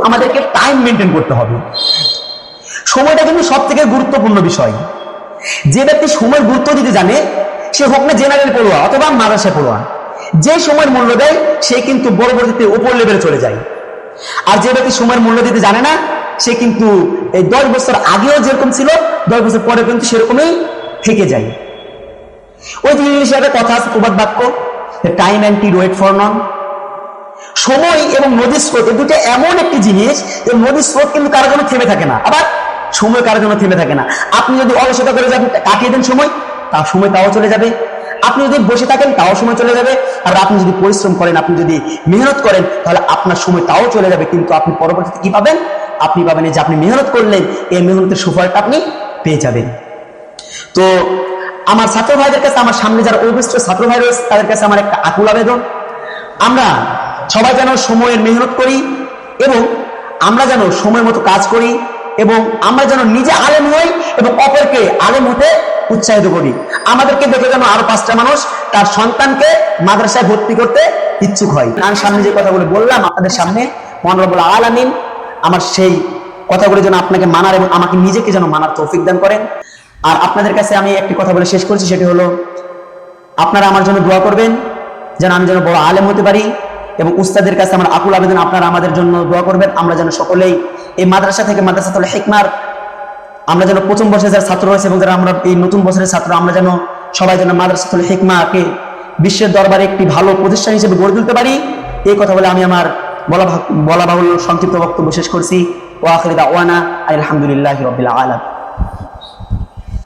আমাদেরকে time maintain করতে হবে। সময়টা কিন্তু সব থেকে গুরুত্বপূর্ণ বিষয়। যে ব্যক্তি সময়ের গুরুত্ব দিতে জানে, সে হোক না জেনারেল পড়ুয়া অথবা মাদ্রাসা পড়ুয়া, যে সময়ের মূল্য দেয় সে কিন্তু পরবর্তীতে উপর লেভেলে চলে যায়। আর যে ব্যক্তি সময়ের মূল্য দিতে জানে না, সে কিন্তু এই 10 বছর আগেও যেরকম ছিল 10 বছর পরে কিন্তু সেরকমই থেকে যায়। ওই যে ইংলিশে একটা কথা আছে, প্রবাদ বাক্য, time and tide wait for none. সময় এবং নদীর স্রোত দুটো এমন একটি জিনিস, যে নদীর স্রোত কিন্তু কারোর জন্য থেমে থাকে না, আবার সময় কারোর জন্য থেমে থাকে না। আপনি যদি অলসতা করে যাবেন, কাটিয়ে দেন সময়, তার সময় তাও চলে যাবে। আপনি যদি বসে থাকেন তাও সময় চলে যাবে। আর আপনি যদি পরিশ্রম করেন, আপনি যদি মেহনত করেন, তাহলে আপনার সময় তাও চলে যাবে। কিন্তু আপনি পরবর্তীতে কি পাবেন? আপনি পাবেন যে আপনি মেহনত করলেন, এই মেহনতের সুফলটা আপনি পেয়ে যাবেন। তো আমার ছাত্র ভাইদের কাছে, আমার সামনে যারা অভিষ্ট ছাত্র ভাই রয়েছে, তাদের কাছে আমার একটা আকুল আবেদন, আমরা সবাই যেন সময়ের মেহনত করি এবং আমরা যেন সময় মতো কাজ করি এবং আমরা যেন নিজে আলেম হই এবং অপরকে আলেম হতে উৎসাহিত করি। আমাদেরকে দেখে যেন আরো 5টা মানুষ তার সন্তানকে মাদ্রাসায় ভর্তি করতে ইচ্ছুক হয়। আমি সামনে যে কথাগুলো বললাম আপনাদের সামনে, মহান রব্বুল আলামিন আমার সেই কথাগুলো যেন আপনাকে মানার এবং আমাকে নিজেকে যেন মানার তৌফিক দান করেন। আর আপনাদের কাছে আমি একটি কথা বলে শেষ করছি, সেটি হলো আপনারা আমার জন্য দোয়া করবেন যেন আমি যেন বড় আলেম হতে পারি। এবং উস্তাদের কাছে আমার আকুল আবেদন, আপনারা আমাদের জন্য দোয়া করবেন। আমরা যেন সকলেই এই মাদ্রাসা থেকে, মাদ্রাসাতুল হিকমার আমরা যেন প্রথম বর্ষে যারা ছাত্র রয়েছে এবং যারা আমরা এই নতুন বছরের ছাত্র, আমরা যেন সবাই যেন মাদ্রাসাতুল হিকমাকে বিশ্বের দরবারে একটি ভালো প্রতিষ্ঠান হিসেবে গড়ে তুলতে পারি। এই কথা বলে আমি আমার বলা বাহুল্য সংক্ষিপ্ত বক্তব্য শেষ করছি। ওয়া আখিরু দাওয়ানা আলহামদুলিল্লাহি রাব্বিল আলামিন।